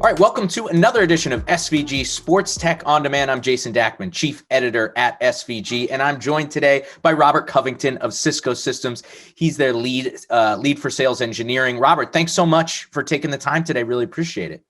All right, welcome to another edition of SVG Sports Tech On Demand. I'm Jason Dackman, Chief Editor at SVG, and I'm joined today by Robert Covington of Cisco Systems. He's their lead for sales engineering. Robert, thanks so much for taking the time today. Really appreciate it.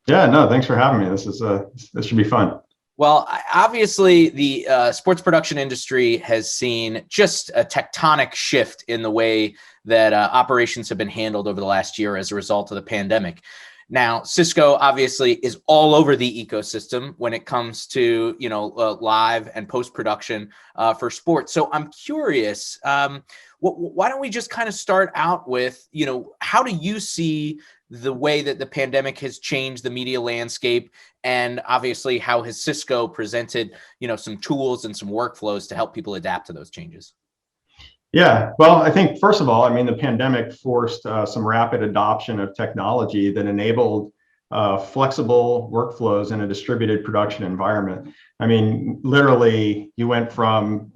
Yeah, no, thanks for having me. This should be fun. Well, obviously, the sports production industry has seen just a tectonic shift in the way that operations have been handled over the last year as a result of the pandemic. Now, Cisco obviously is all over the ecosystem when it comes to, live and post-production for sports. So I'm curious, why don't we just kind of start out with, how do you see the way that the pandemic has changed the media landscape, and obviously how has Cisco presented, some tools and some workflows to help people adapt to those changes? Yeah, well, I think first of all, the pandemic forced some rapid adoption of technology that enabled flexible workflows in a distributed production environment. Literally, you went from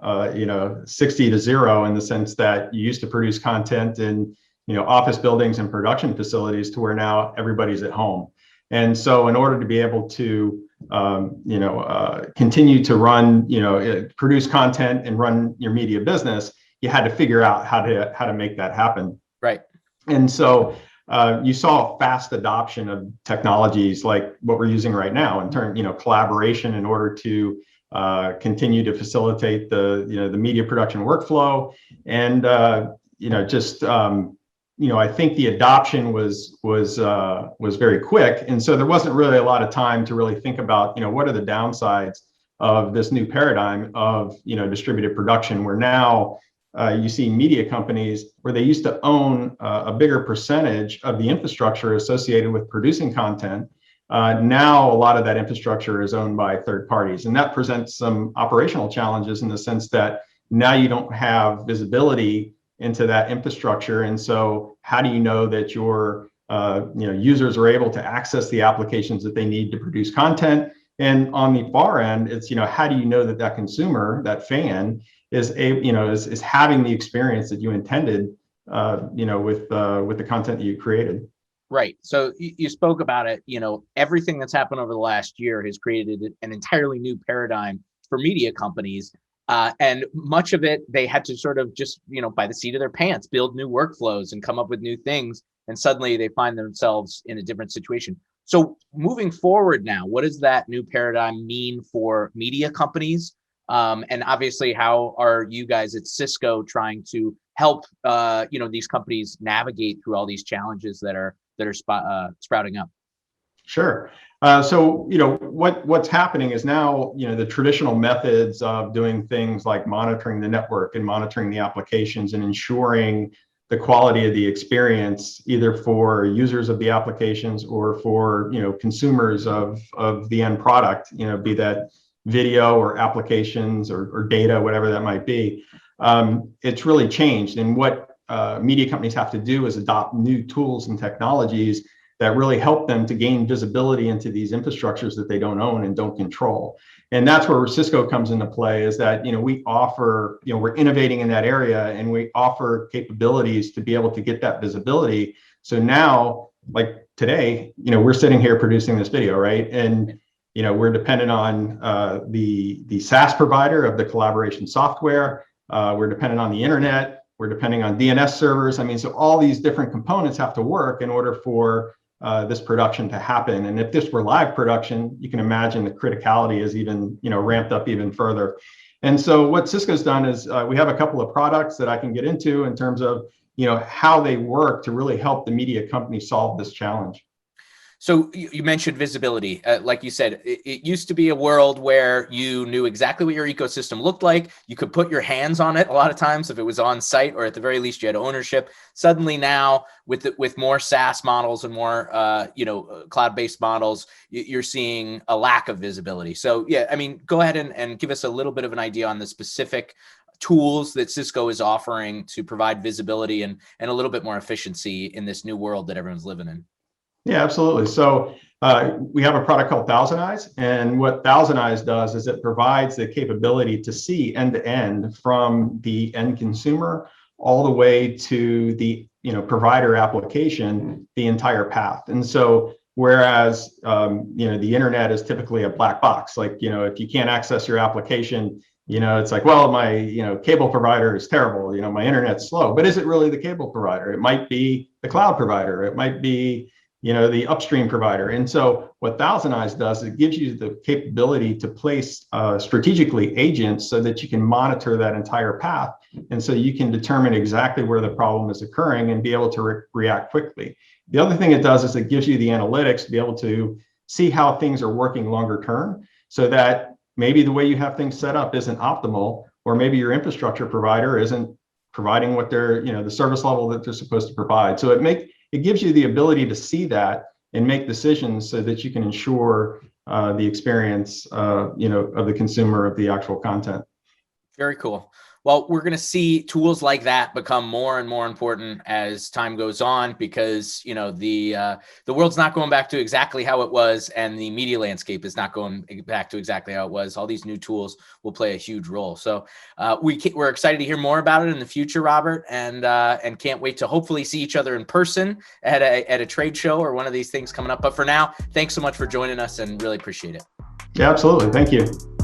60 to 0 in the sense that you used to produce content in office buildings and production facilities to where now everybody's at home. And so, in order to be able to continue to run, produce content and run your media business, you had to figure out how to make that happen. Right. And so you saw a fast adoption of technologies like what we're using right now in terms, collaboration in order to continue to facilitate the media production workflow. And I think the adoption was very quick, and so there wasn't really a lot of time to really think about what are the downsides of this new paradigm of distributed production, where now you see media companies where they used to own a bigger percentage of the infrastructure associated with producing content. Now a lot of that infrastructure is owned by third parties, and that presents some operational challenges in the sense that now you don't have visibility into that infrastructure. And so how do you know that your users are able to access the applications that they need to produce content? And on the far end, it's how do you know that that consumer, that fan, is having the experience that you intended, with the content that you created. Right. So you spoke about it. Everything that's happened over the last year has created an entirely new paradigm for media companies. And much of it, they had to sort of just, by the seat of their pants, build new workflows and come up with new things. And suddenly they find themselves in a different situation. So moving forward now, what does that new paradigm mean for media companies? And obviously, how are you guys at Cisco trying to help, these companies navigate through all these challenges that are sprouting up? Sure. So what's happening is now the traditional methods of doing things like monitoring the network and monitoring the applications and ensuring the quality of the experience, either for users of the applications or for consumers of the end product, be that video or applications or data, whatever that might be. It's really changed, and what media companies have to do is adopt new tools and technologies that really help them to gain visibility into these infrastructures that they don't own and don't control. And that's where Cisco comes into play, is that we offer, we're innovating in that area, and we offer capabilities to be able to get that visibility. So now, like today, we're sitting here producing this video, right? And we're dependent on the SaaS provider of the collaboration software. We're dependent on the internet. We're depending on DNS servers. So all these different components have to work in order for this production to happen. And if this were live production, you can imagine the criticality is even, ramped up even further. And so what Cisco's done is we have a couple of products that I can get into in terms of, how they work to really help the media company solve this challenge. So you mentioned visibility. Like you said, it used to be a world where you knew exactly what your ecosystem looked like. You could put your hands on it a lot of times if it was on site, or at the very least you had ownership. Suddenly now, with more SaaS models and more cloud-based models, you're seeing a lack of visibility. So yeah, go ahead and give us a little bit of an idea on the specific tools that Cisco is offering to provide visibility and a little bit more efficiency in this new world that everyone's living in. Yeah, absolutely. So we have a product called Thousand Eyes, and what Thousand Eyes does is it provides the capability to see end to end from the end consumer all the way to the provider application, the entire path. And so Whereas, the internet is typically a black box. Like, if you can't access your application, it's like, well, my, cable provider is terrible. My internet's slow. But is it really the cable provider? It might be the cloud provider. It might be, the upstream provider. And so what ThousandEyes does, it gives you the capability to place strategically agents so that you can monitor that entire path. And so you can determine exactly where the problem is occurring and be able to react quickly. The other thing it does is it gives you the analytics to be able to see how things are working longer term, so that maybe the way you have things set up isn't optimal, or maybe your infrastructure provider isn't providing what they're, the service level that they're supposed to provide. So it gives you the ability to see that and make decisions so that you can ensure the experience, of the consumer of the actual content. Very cool. Well, we're going to see tools like that become more and more important as time goes on, because the world's not going back to exactly how it was, and the media landscape is not going back to exactly how it was. All these new tools will play a huge role. So we're excited to hear more about it in the future, Robert, and can't wait to hopefully see each other in person at a trade show or one of these things coming up. But for now, thanks so much for joining us, and really appreciate it. Yeah, absolutely. Thank you.